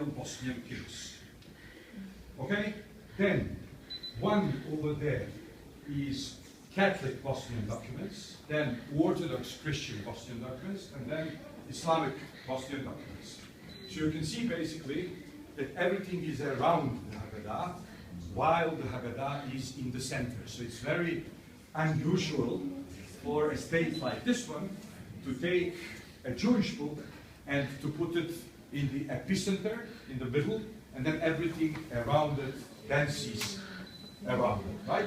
original Bosnian kings. Okay? Then, one over there is Catholic Bosnian documents, then Orthodox Christian Bosnian documents, and then Islamic Bosnian documents. So you can see basically that everything is around the Haggadah, while the Haggadah is in the center. So it's very unusual for a state like this one to take a Jewish book and to put it in the epicenter, in the middle, and then everything around it dances around it, right?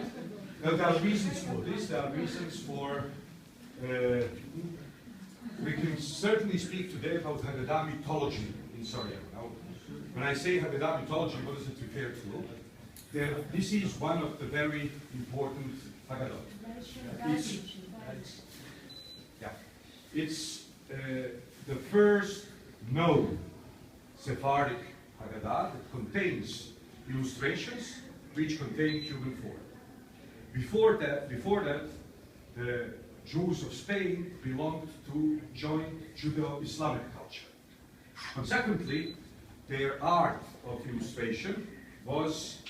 Now there are reasons for this. There are reasons for, we can certainly speak today about Haggadah mythology in Sarajevo. Now, when I say Haggadah mythology, what does it refer to? This is one of the very important Haggadah. It's the first known Sephardic Haggadah that contains illustrations which contain human form. Before that, the Jews of Spain belonged to joint Judeo-Islamic culture. Consequently, their art of illustration was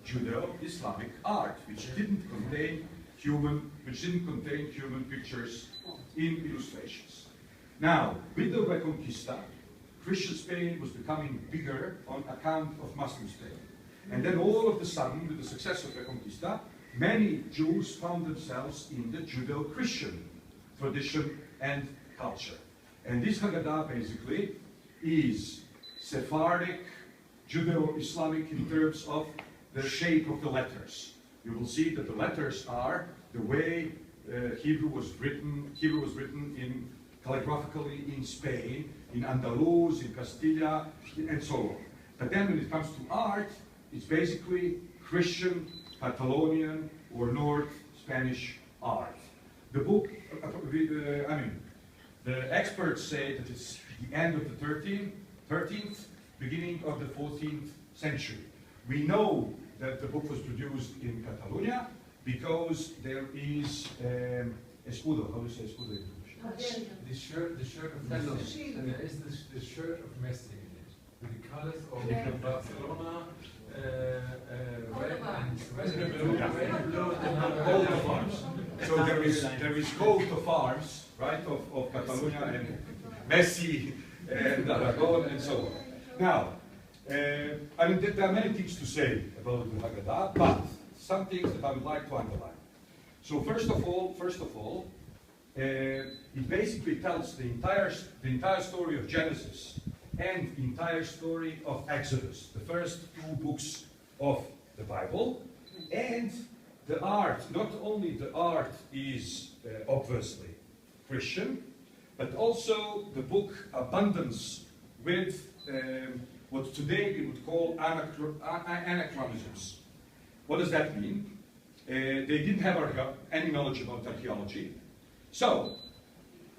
Judeo-Islamic art, which didn't contain human pictures in illustrations. Now, with the Reconquista, Christian Spain was becoming bigger on account of Muslim Spain. And then all of a sudden, with the success of Reconquista, many Jews found themselves in the Judeo-Christian tradition and culture. And this Haggadah basically is Sephardic, Judeo-Islamic in terms of the shape of the letters. You will see that the letters are the way Hebrew was written in calligraphically in Spain, in Andalus, in Castilla, and so on. But then when it comes to art, it's basically Christian, Catalonian, or North Spanish art. The book, the experts say that it's the end of the 13th, beginning of the 14th century. We know that the book was produced in Catalonia because there is escudo. How do you say escudo in English? The shirt of Messi. Is the shirt of Messi in it with the colors of Barcelona, red and blue. All the arms. So there is coat of arms, right, of Catalonia and Messi and Aragon and so on. Now, there are many things to say about the Haggadah, but some things that I would like to underline. So first of all, it basically tells the entire story of Genesis and the entire story of Exodus, the first two books of the Bible, and the art. Not only the art is obviously Christian, but also the book abundance with what today we would call anachronisms. What does that mean? They didn't have any knowledge about archaeology. So,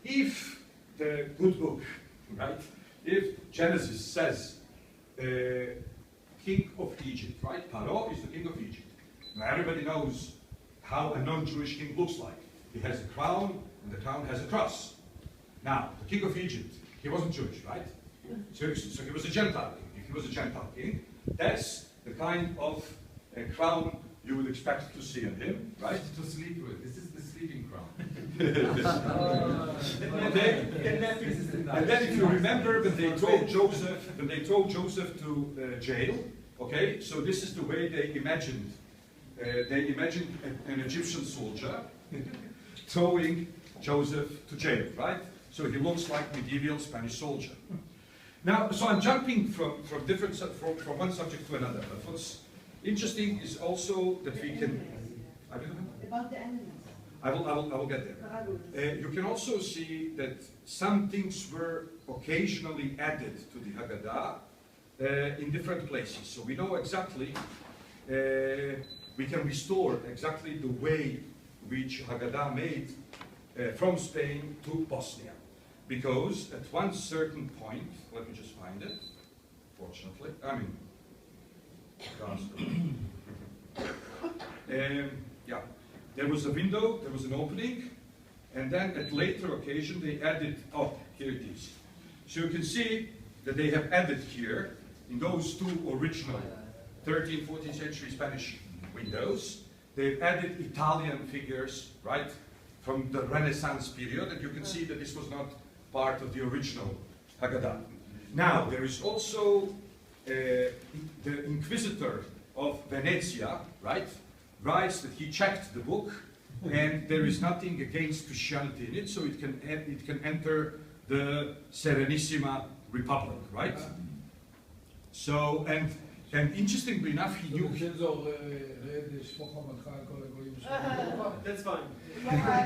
if the good book, right, if Genesis says king of Egypt, right, Paro is the king of Egypt. Now everybody knows how a non-Jewish king looks like. He has a crown, and the crown has a cross. Now, the king of Egypt, he wasn't Jewish, right? So he was a Gentile king. If he was a Gentile king, that's the kind of crown you would expect to see on him, right? To sleep with. This is the sleeping crown. And then if you remember when they throw Joseph to jail, okay, so this is the way they imagined an Egyptian soldier throwing Joseph to jail, right? So he looks like medieval Spanish soldier. Now, so I'm jumping from one subject to another. But what's interesting is also that we can. About the animals. I will get there. You can also see that some things were occasionally added to the Haggadah in different places. So we know exactly, we can restore exactly the way which Haggadah made from Spain to Bosnia. Because at one certain point, let me just find it, fortunately, yeah, there was a window, there was an opening, and then at later occasion they added, oh, here it is. So you can see that they have added here in those two original 13th, 14th century Spanish windows, they've added Italian figures, right, from the Renaissance period, and you can see that this was not part of the original Haggadah. Now, there is also the Inquisitor of Venezia, right, writes that he checked the book, and there is nothing against Christianity in it, so it can enter the Serenissima Republic, right? So, and interestingly enough, he knew. That's fine.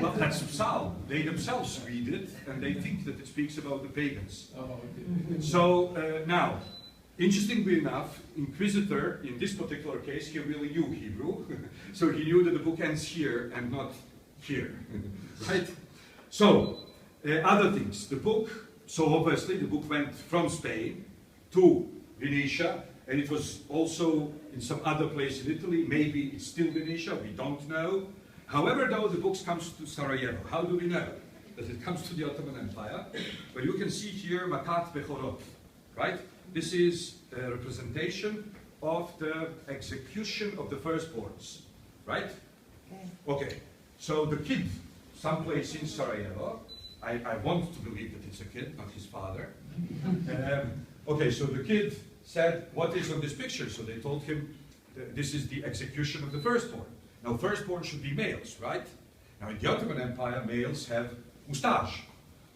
Well, that's Psalm. They themselves read it, and they think that it speaks about the pagans. So now, interestingly enough, Inquisitor, in this particular case, he really knew Hebrew, so he knew that the book ends here and not here, right? So, other things. The book, so obviously the book went from Spain to Venetia, and it was also in some other place in Italy. Maybe it's still Venetia, we don't know. However, though, the book comes to Sarajevo. How do we know that it comes to the Ottoman Empire? Well, you can see here Makat Bechorot, right? This is a representation of the execution of the firstborns, right? Okay, so the kid, someplace in Sarajevo, I want to believe that it's a kid, not his father. Okay, so the kid said, what is on this picture? So they told him, this is the execution of the firstborn. Now, firstborn should be males, right? Now, in the Ottoman Empire, males have moustache.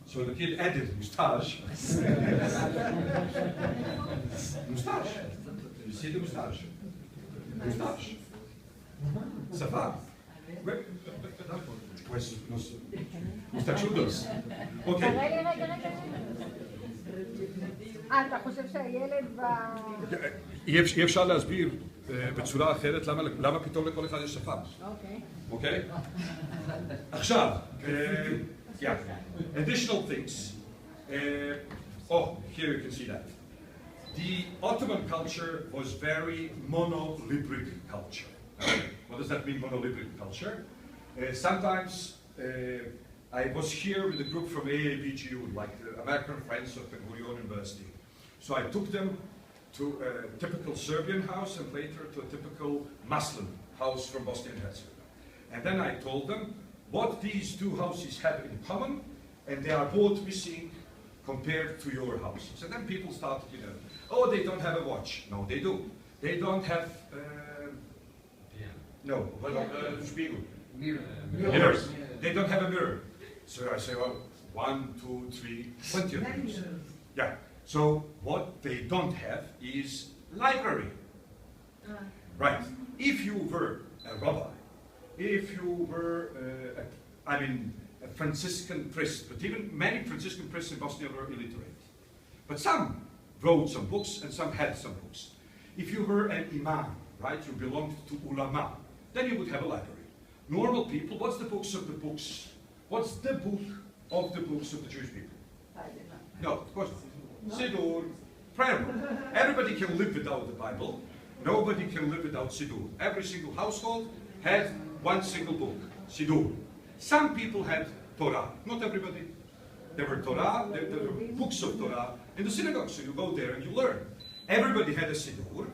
So the kid added moustache. Moustache. You see the moustache? Moustache. Ça va? Pues nos mustachudos. Okay. אתה חושב שהילד אי אפשר להסביר בצורה אחרת למה פתאום לכל אחד יש שפה. אוקיי? עכשיו, yeah, additional things. Oh, here you can see that. The Ottoman culture was very monolibric culture. What does that mean, monolibric culture? Sometimes I was here with a group from AABGU, like the American Friends of the Gurion University. So I took them to a typical Serbian house and later to a typical Muslim house from Bosnia and Herzegovina. And then I told them what these two houses have in common, and they are both missing compared to your houses. And then people started, you know, oh, they don't have a watch. No, they do. They don't have, no, spiegel. Mirrors. They don't have a mirror. So I say, well, 1, 2, 3, plenty of mirrors. Yeah. So what they don't have is library. Right. If you were a rabbi, if you were, a Franciscan priest, but even many Franciscan priests in Bosnia were illiterate. But some wrote some books and some had some books. If you were an imam, right, you belonged to ulama, then you would have a library. Normal people, what's the books of the books? What's the book of the books of the Jewish people? No, of course not. Siddur, prayer book. Everybody can live without the Bible. Nobody can live without Siddur. Every single household had one single book, Siddur. Some people had Torah, not everybody. There were Torah, there were books of Torah in the synagogue, so you go there and you learn. Everybody had a Siddur,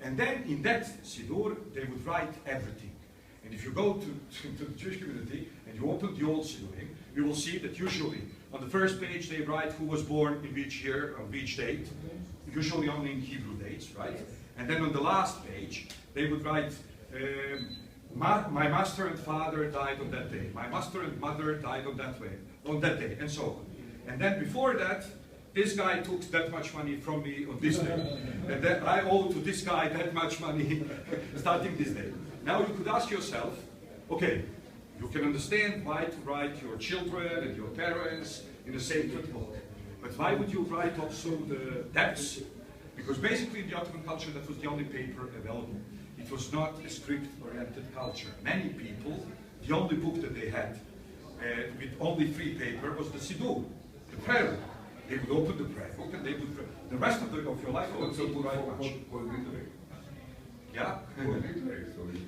and then in that Siddur, they would write everything. And if you go to the Jewish community and you open the old Siddurim, you will see that usually on the first page they write who was born in which year, on which date, usually only in Hebrew dates, right? And then on the last page, they would write, my master and father died on that day. My master and mother died on that day, and so on. And then before that, this guy took that much money from me on this day. And then I owe to this guy that much money starting this day. Now you could ask yourself, okay, you can understand why to write your children and your parents in the sacred book. But why would you write also the debts? Because basically in the Ottoman culture that was the only paper available. It was not a script-oriented culture. Many people, the only book that they had with only free paper was the Siddur, the prayer book. They would open the prayer book and they would, the rest of your life, they would write much. Yeah? Yeah,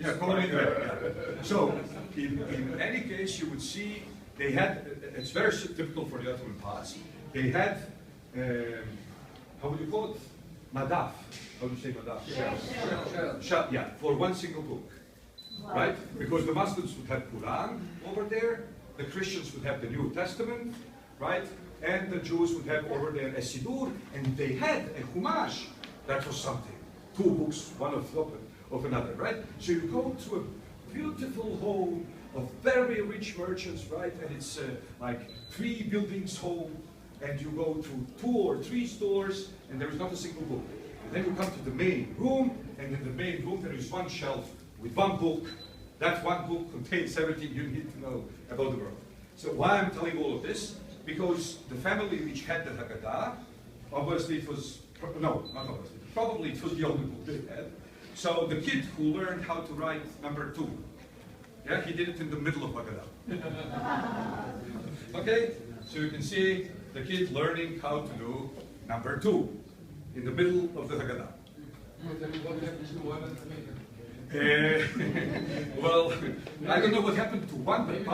yeah. So, in any case, you would see, they had, it's very typical for the Ottoman parts, they had, how would you call it? madaf. How do you say madaf? Sure. Yeah, for one single book. Right? Because the Muslims would have Quran over there, the Christians would have the New Testament, right? And the Jews would have over there a Siddur, and they had a Chumash. That was something. Two books, one of another, right? So you go to a beautiful home of very rich merchants, right? And it's like 3 buildings home, and you go to 2 or 3 stores, and there is not a single book. And then you come to the main room, and in the main room there is one shelf with one book. That one book contains everything you need to know about the world. So why I'm telling all of this? Because the family which had the Haggadah, obviously it was, no, not obviously, probably it was the only book they had. So the kid who learned how to write number 2, yeah, he did it in the middle of Haggadah. Okay, so you can see the kid learning how to do number 2 in the middle of the Haggadah. Well, I don't know what happened to one, but there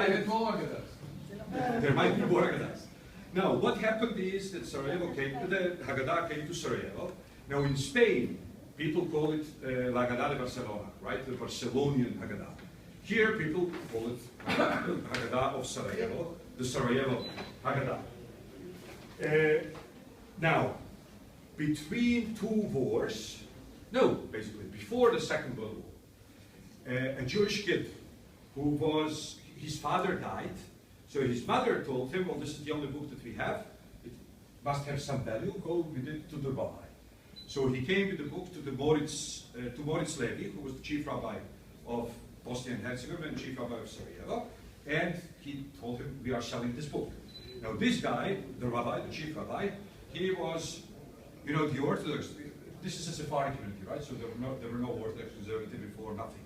might be more Haggadahs. Now, what happened is that Sarajevo the Haggadah came to Sarajevo. Now, in Spain, people call it La Haggadah de Barcelona, right? The Barcelonian Haggadah. Here, people call it Haggadah of Sarajevo, the Sarajevo Haggadah. Now, between 2 wars, basically, before the Second World War, a Jewish kid who was, his father died, so his mother told him, well, this is the only book that we have, it must have some value, go with it to the rabbi. So he came with the book to Moritz Levi, who was the chief rabbi of Bosnia and Herzegovina and chief rabbi of Sarajevo, and he told him, we are selling this book. Now this guy, the rabbi, the chief rabbi, he was, you know, the Orthodox, this is a Sephardic community, right? So there were no Orthodox conservative before, nothing.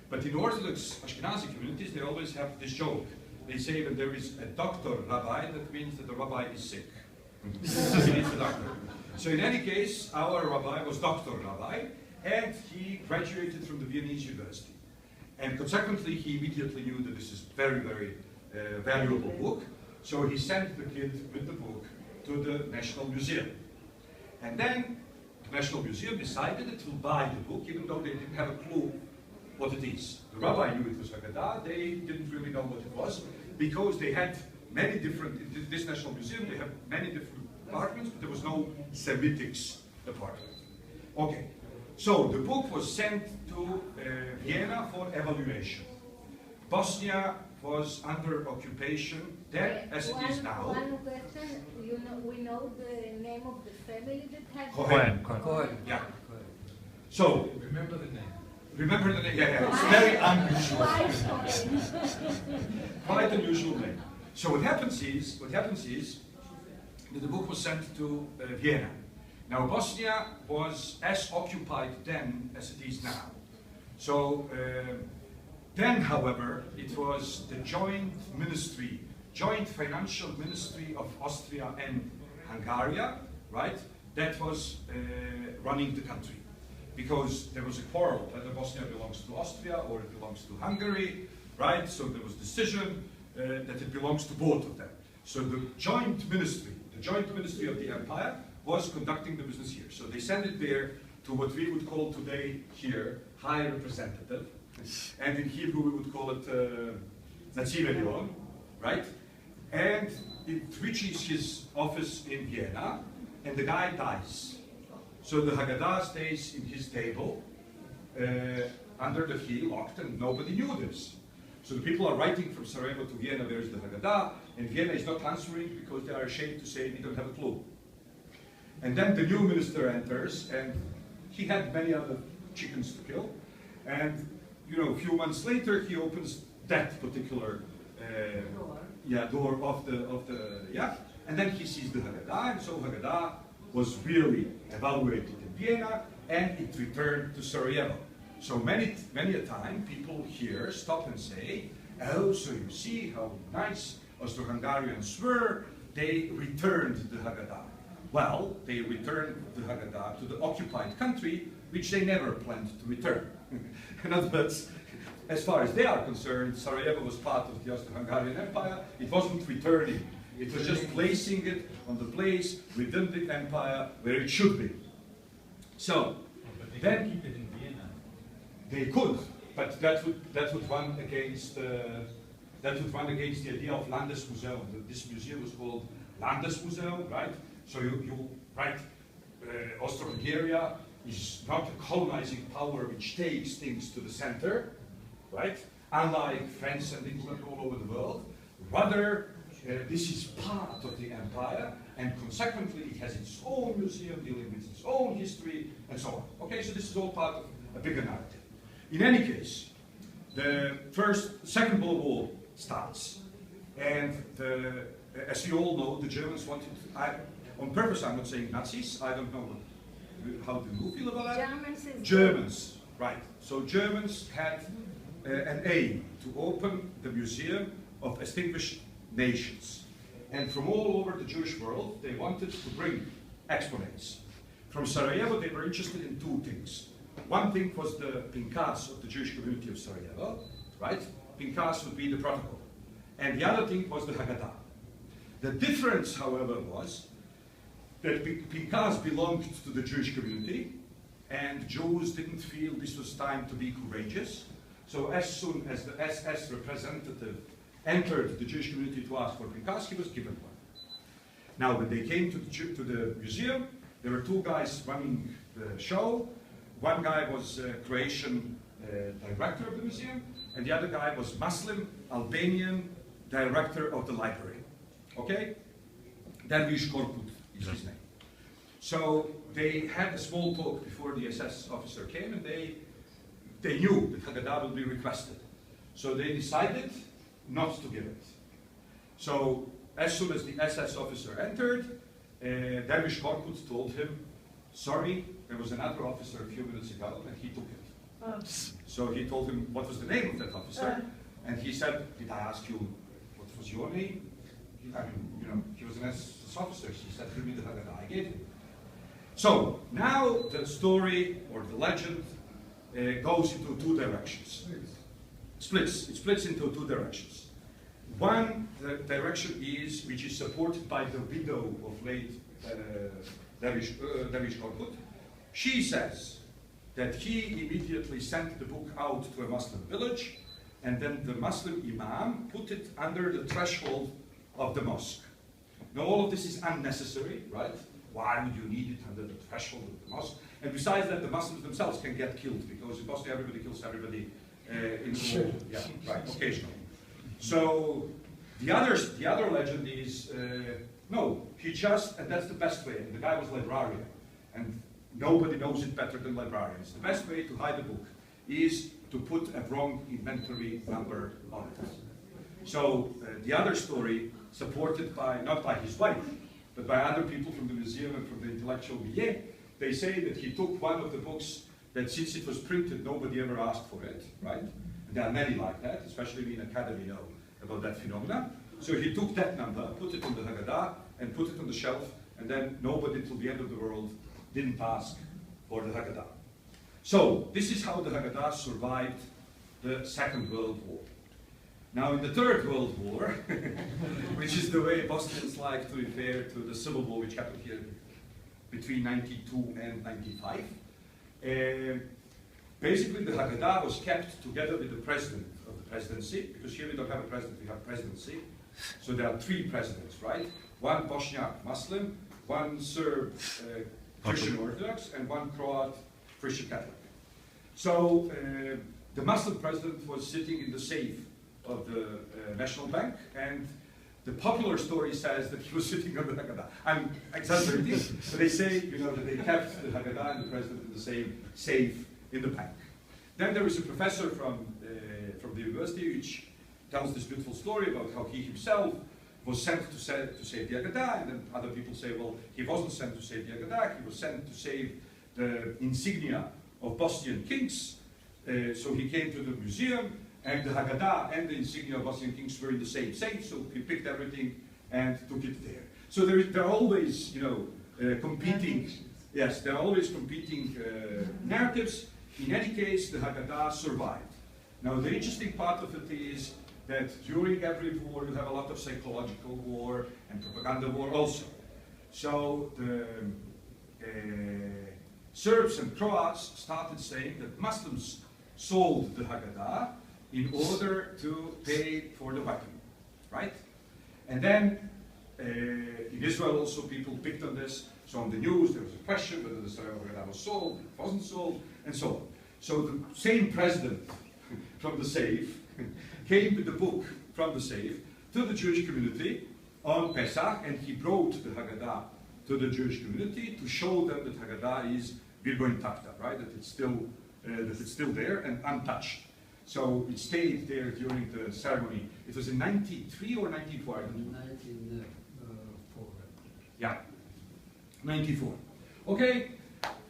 But in Orthodox Ashkenazi communities, they always have this joke. They say that there is a doctor rabbi, that means that the rabbi is sick. He needs a doctor. So in any case, our rabbi was Dr. Rabbi, and he graduated from the Viennese University. And consequently, he immediately knew that this is very, very valuable book. So he sent the kid with the book to the National Museum. And then the National Museum decided it will buy the book, even though they didn't have a clue what it is. The rabbi knew it was Haggadah, they didn't really know what it was, because they had many different, in this National Museum, they have many different departments, but there was no Semitics department. Okay, so the book was sent to Vienna for evaluation. Bosnia was under occupation then, as it is now. One question, we know the name of the family that had Cohen. Yeah. So, remember the name. Remember the name? Yeah, it's very unusual. Quite unusual name. So what happens is that the book was sent to Vienna. Now Bosnia was as occupied then as it is now. So then, however, it was the joint financial ministry of Austria and Hungary, right? That was running the country. Because there was a quarrel whether Bosnia belongs to Austria or it belongs to Hungary, right? So there was a decision that it belongs to both of them. So the joint ministry of the empire was conducting the business here. So they sent it there to what we would call today here, High Representative. And in Hebrew we would call it Naziv Elyon, right? And it reaches his office in Vienna, and the guy dies. So the Haggadah stays in his table, under the key, locked, and nobody knew this. So the people are writing from Sarajevo to Vienna, where is the Haggadah, and Vienna is not answering because they are ashamed to say we don't have a clue. And then the new minister enters, and he had many other chickens to kill, and a few months later he opens that particular door of the and then he sees the Haggadah, and so Haggadah was really evaluated in Vienna, and it returned to Sarajevo. So many a time, people here stop and say, oh, so you see how nice Austro-Hungarians were, they returned the Haggadah. Well, they returned the Haggadah to the occupied country, which they never planned to return. In other words, as far as they are concerned, Sarajevo was part of the Austro-Hungarian Empire. It wasn't returning. It was just placing it on the place within the empire where it should be. So, But they then can keep it in Vienna. they could, but that would run against the idea of Landesmuseum. This museum was called Landesmuseum, right? So you right, Austro-Hungary is not a colonizing power which takes things to the center, right? Unlike France and England all over the world. Rather, this is part of the empire, and consequently it has its own museum dealing with its own history, and so on. Okay, so this is all part of a bigger narrative. In any case, the Second World War starts, and as we all know, the Germans wanted, on purpose I'm not saying Nazis, I don't know how do you feel about that? Germans, right. So Germans had an aim to open the Museum of Extinguished Nations. And from all over the Jewish world, they wanted to bring exponents. From Sarajevo, they were interested in two things. One thing was the Pinkas of the Jewish community of Sarajevo, right? Pinkas would be the protocol. And the other thing was the Haggadah. The difference, however, was that Pinkas belonged to the Jewish community, and Jews didn't feel this was time to be courageous. So as soon as the SS representative entered the Jewish community to ask for Pinkas, he was given one. Now, when they came to the museum, there were two guys running the show. One guy was a Croatian director of the museum, and the other guy was Muslim, Albanian director of the library. Okay? Dervish Korkut is his name. So they had a small talk before the SS officer came, and they knew that Haggadah would be requested. So they decided not to give it. So as soon as the SS officer entered, Dervish Korkut told him, sorry, there was another officer a few minutes ago, and he took it. So he told him what was the name of that officer, and he said, did I ask you what was your name? I mean, you know, he was an SS officer. He said, give me the Haggadah. I gave him. So now the story or the legend goes into two directions. It splits into two directions. One direction which is supported by the widow of late Dervish Korkut. She says that he immediately sent the book out to a Muslim village, and then the Muslim imam put it under the threshold of the mosque. Now all of this is unnecessary, right? Why would you need it under the threshold of the mosque? And besides that, the Muslims themselves can get killed, because in Bosnia everybody kills everybody in the war. Yeah, right, occasionally. So the other legend is, no, he just, and that's the best way, and the guy was a librarian, and nobody knows it better than librarians. The best way to hide a book is to put a wrong inventory number on it. So the other story, supported by, not by his wife, but by other people from the museum and from the intellectual milieu, they say that he took one of the books that since it was printed, nobody ever asked for it, right? And there are many like that, especially we in academy know about that phenomena. So he took that number, put it on the Haggadah, and put it on the shelf, and then nobody till the end of the world didn't ask for the Haggadah. So this is how the Haggadah survived the Second World War. Now in the Third World War, which is the way Bosnians like to refer to the civil war which happened here between 92 and 95, basically the Haggadah was kept together with the president of the presidency, because here we don't have a president, we have presidency. So there are three presidents, right? One Bosniak Muslim, one Serb Christian Orthodox, and one Croat Christian Catholic. So the Muslim president was sitting in the safe of the National Bank, and the popular story says that he was sitting on the Haggadah. I'm exaggerating, but they say, you know, that they kept the Haggadah and the president in the same safe in the bank. Then there is a professor from the university which tells this beautiful story about how he himself was sent to save the Haggadah, and then other people say, well, he wasn't sent to save the Haggadah, he was sent to save the insignia of Bosnian kings. So he came to the museum, and the Haggadah and the insignia of Bosnian kings were in the same safe, so he picked everything and took it there. So there are always, you know, competing, yes, there are always competing narratives. In any case, the Haggadah survived. Now the interesting part of it is that during every war you have a lot of psychological war and propaganda war also. So Serbs and Croats started saying that Muslims sold the Haggadah in order to pay for the weapon, right? And then in Israel also people picked on this. So on the news there was a question whether the Sarajevo Haggadah was sold, it wasn't sold, and so on. So the same president from the safe came with the book from the safe to the Jewish community on Pesach, and he brought the Haggadah to the Jewish community to show them that Haggadah is virgo intacta, right? That it's still there and untouched. So it stayed there during the ceremony. It was in 93 or 94? I don't know. 94. Yeah, 94. Okay,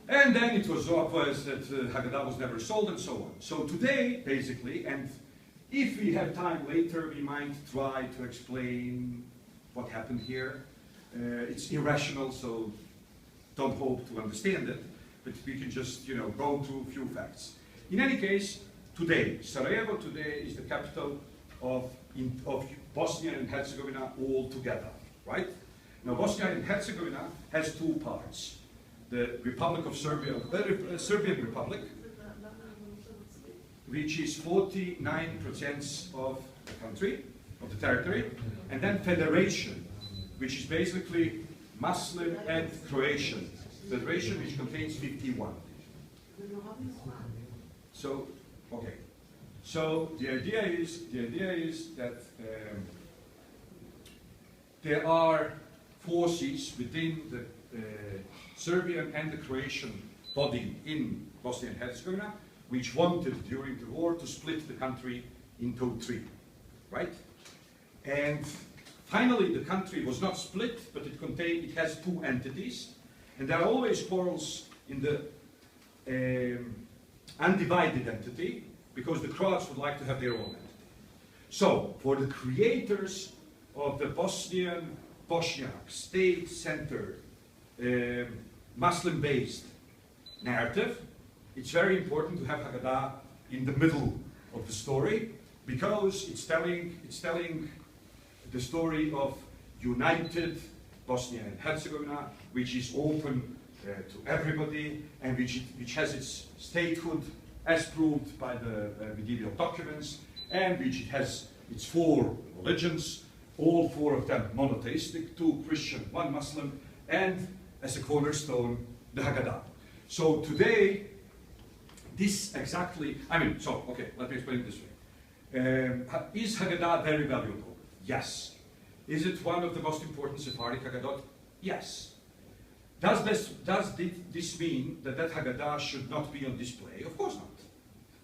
and then it was obvious that Haggadah was never sold and so on. So today, basically, and if we have time later, we might try to explain what happened here. It's irrational, so don't hope to understand it, but we can just, go through a few facts. In any case, today, Sarajevo today is the capital of Bosnia and Herzegovina all together, right? Now, Bosnia and Herzegovina has two parts. The Republic of Serbia, the Serbian Republic, which is 49% of the country, of the territory, and then Federation, which is basically Muslim and Croatian. Federation, which contains 51. So, okay. So the idea is that there are forces within the Serbian and the Croatian body in Bosnia and Herzegovina, which wanted during the war to split the country into three, right? And finally, the country was not split, but it has two entities, and there are always quarrels in the undivided entity, because the Croats would like to have their own entity. So, for the creators of the Bosniak, state-centered, Muslim-based narrative, it's very important to have Haggadah in the middle of the story, because it's telling the story of united Bosnia and Herzegovina, which is open to everybody, and which has its statehood as proved by the medieval documents, and which it has its four religions, all four of them monotheistic, 2 Christian, 1 Muslim, and as a cornerstone, the Haggadah. So today, this exactly, okay, let me explain it this way. Is Haggadah very valuable? Yes. Is it one of the most important Sephardic Haggadot? Yes. Does this mean that Haggadah should not be on display? Of course not.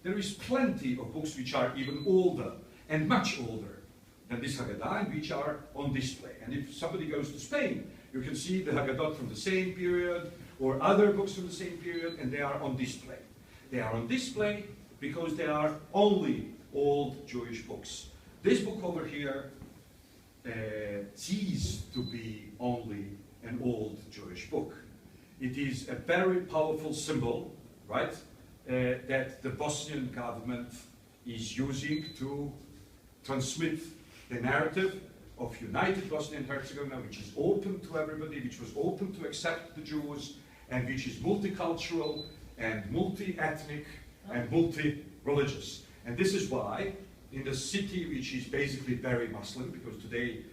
There is plenty of books which are even older, and much older than this Haggadah, and which are on display. And if somebody goes to Spain, you can see the Haggadot from the same period, or other books from the same period, and they are on display. They are on display because they are only old Jewish books. This book over here ceased to be only an old Jewish book. It is a very powerful symbol, right, that the Bosnian government is using to transmit the narrative of united Bosnia and Herzegovina, which is open to everybody, which was open to accept the Jews, and which is multicultural and multi-ethnic and multi-religious. And this is why in the city, which is basically very Muslim, because today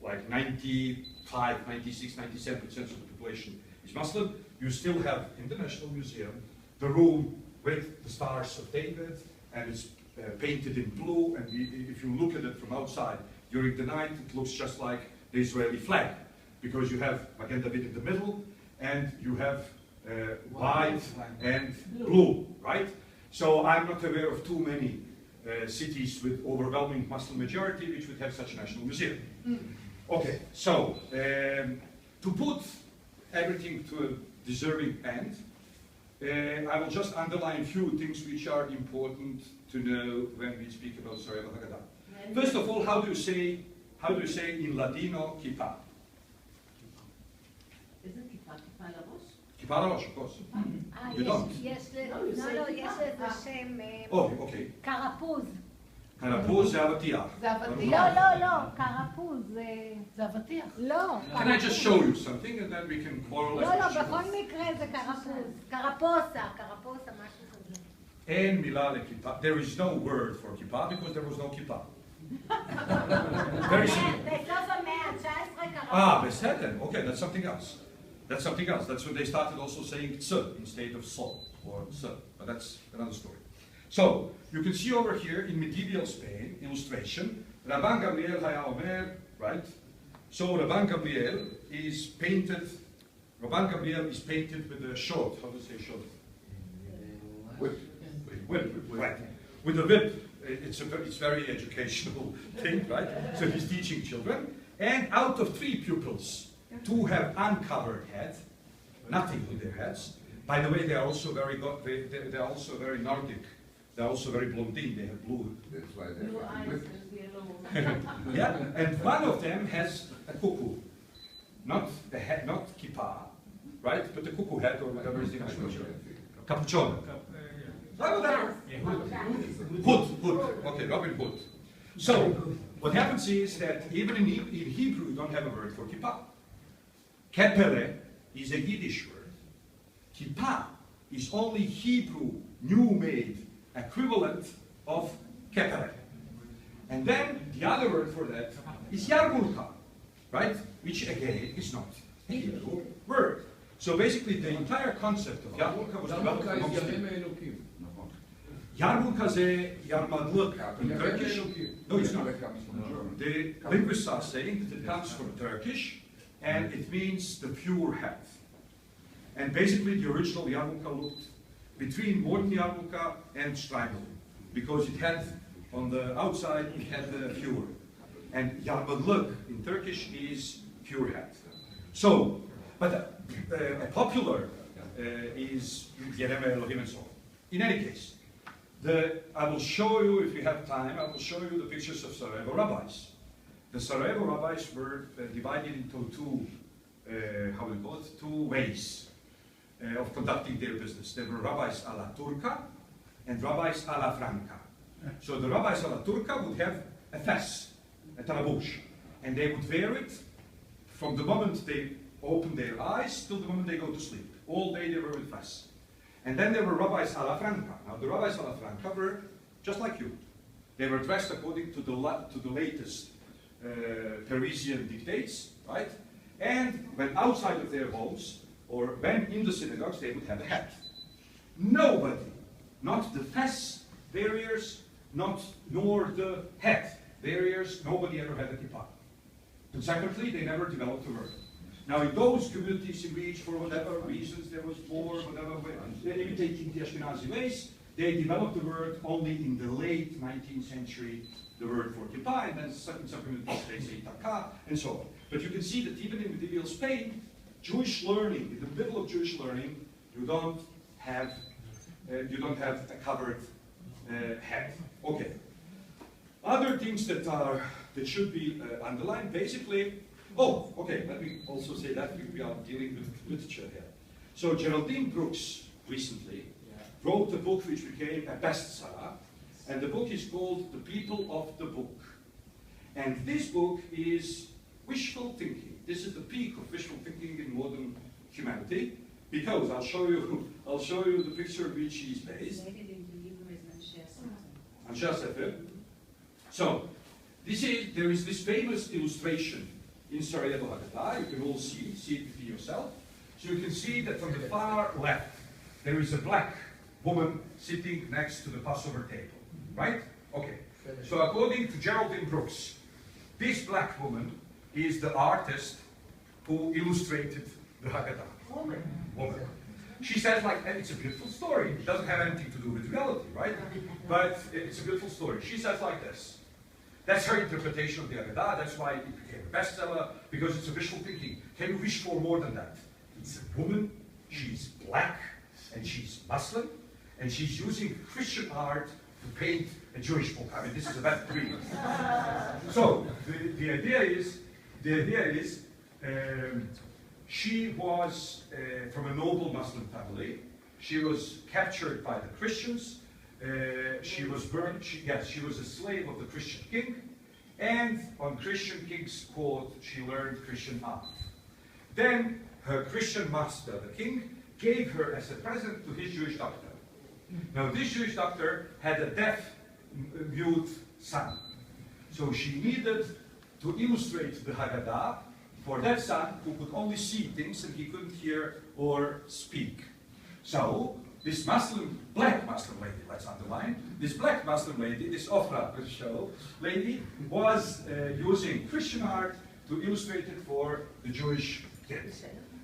like 95, 96, 97% of the population is Muslim, you still have in the National Museum the room with the Stars of David, and it's painted in blue, and if you look at it from outside during the night, it looks just like the Israeli flag, because you have Magen David in the middle, and you have white and blue, right? So I'm not aware of too many cities with overwhelming Muslim majority which would have such a national museum. Okay, so to put everything to a deserving end, I will just underline a few things which are important to know when we speak about Sarajevo Haggadah. First of all, how do you say in Ladino kippah? Isn't kippah la rosh? Kippah la rosh, of course. You don't? Yes, No, you say yes, the same. Oh, okay. Carapuz. Karapuz זה אבטיח. זה אבטיח. לא, לא, קרפוז, זה... זה אבטיח. לא. Can I just show you something and then we can quarrel? לא, לא, בכל מקרה זה קרפוז. קרפוסה, משהו כזה. אין מילה לכיפה. There is no word for כיפה because there was no כיפה. Very simple. בסוף המאה ה-19 קרפוז. בסדר. Okay, that's something else. That's something else. That's when they started also saying ts instead of so or s. But that's another story. So, you can see over here in medieval Spain, illustration, Rabban Gamliel היה אומר, right? So Rabban Gamliel is painted with a short, how do you say short? Whip, right. With a whip. It's very educational thing, right? So he's teaching children. And out of 3 pupils, 2 have uncovered head, nothing with their heads. By the way, they are also very Nordic. They're also very blondine. They have blue. That's why Blue eyes and yellow. Yeah, and one of them has a cuckoo, not the head, not kippah, right? But the cuckoo head or whatever is the English version. Capuchon. Hood. Okay, Robin Hood. So what happens is that even in Hebrew you don't have a word for kippah. Kepele is a Yiddish word. Kippah is only Hebrew new-made equivalent of kepele. And then the other word for that is yarmulka, right? Which again is not a Hebrew word. So basically the entire concept of yarmulka was developed amongst them. Yarmulka is yarmadluk in Turkish. No, it's not. The linguists are saying that it comes from Turkish and it means the pure head. And basically the original yarmulka looked between modern yarmulka and Streibel, because it had, on the outside, it had the pure. And yarmadluk in Turkish is pure head. So, but a popular is Yereme Elohim and so on. In any case, I will show you, if we have time, I will show you the pictures of Sarajevo rabbis. The Sarajevo rabbis were divided into two ways of conducting their business. There were rabbis a la turca and rabbis a la franca. So the rabbis a la turca would have a fez, a talabush, and they would wear it from the moment they open their eyes till the moment they go to sleep. All day they were with fez. And then there were rabbis a la franca. Now the rabbis a la franca were just like you. They were dressed according to the latest Parisian dictates, right? And when outside of their homes, or when in the synagogues, they would have a hat. Nobody, not the fez barriers, nor the hat barriers, nobody ever had a kippah. And secondly, they never developed a word. Now in those communities in which, for whatever reasons, there was war, whatever, they're imitating the Ashkenazi ways, they developed the word only in the late 19th century, the word for kippah, and then in some communities they say taka, and so on. But you can see that even in medieval Spain, Jewish learning, in the middle of Jewish learning, you don't have a covered head. Okay. Other things that should be underlined, basically. Oh, okay. Let me also say that we are dealing with literature here. So Geraldine Brooks recently wrote a book which became a bestseller, and the book is called "The People of the Book." And this book is wishful thinking. This is the peak of wishful thinking in modern humanity, because I'll show you the picture which she is based. Anshe Sefer. So, there is this famous illustration in Sarajevo Haggadah. You can all see it for yourself. So you can see that from the far left, there is a black woman sitting next to the Passover table, right? Okay. So according to Geraldine Brooks, this black woman is the artist who illustrated the Haggadah. Woman. She says, and it's a beautiful story. It doesn't have anything to do with reality, right? But it's a beautiful story. She says like this. That's her interpretation of the Haggadah. That's why it became a bestseller, because it's a wishful thinking. Can you wish for more than that? It's a woman, she's black, and she's Muslim, and she's using Christian art to paint a Jewish book. I mean, this is a bad dream. So, the idea is, she was from a noble Muslim family. She was captured by the Christians. she was burned. She was a slave of the Christian king, and on Christian king's court, she learned Christian art. Then her Christian master, the king, gave her as a present to his Jewish doctor. Now, this Jewish doctor had a deaf, mute son, so she needed to illustrate the Haggadah for that son who could only see things and he couldn't hear or speak. So this black Muslim lady, let's underline, this black Muslim lady, this Ofra will show, lady, was using Christian art to illustrate it for the Jewish kids.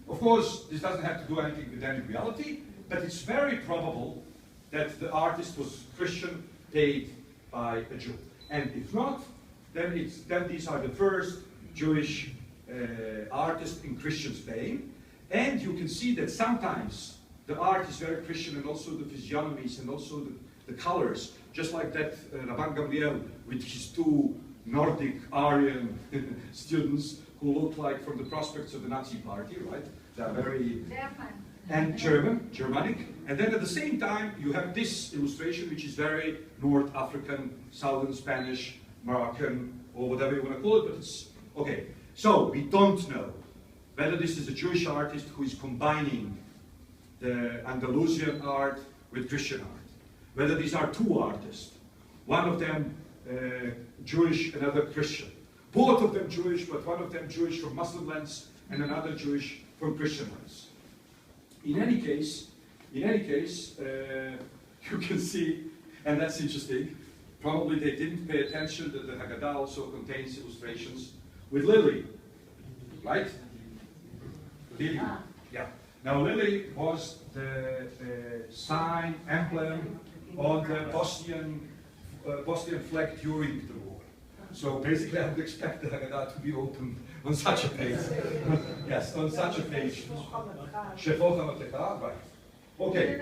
Of course, this doesn't have to do anything with any reality, but it's very probable that the artist was Christian, paid by a Jew. And if not, then these are the first Jewish artists in Christian Spain. And you can see that sometimes the art is very Christian, and also the physiognomies and also the colors, just like that Rabban Gabriel with his two Nordic Aryan students who look like from the prospects of the Nazi party, right? They are very... and Germanic. And then at the same time, you have this illustration, which is very North African, Southern Spanish, Moroccan, or whatever you want to call it, but it's okay. So we don't know whether this is a Jewish artist who is combining the Andalusian art with Christian art. Whether these are two artists, one of them Jewish, another Christian. Both of them Jewish, but one of them Jewish from Muslim lens and another Jewish from Christian lens. In any case, you can see, and that's interesting, probably they didn't pay attention that the Haggadah also contains illustrations with Lily, right? Lily, yeah. Now Lily was the sign, emblem of the Bosnian flag during the war. So basically I would expect the Haggadah to be opened on such a page. Yes, on such a page. Right. Okay.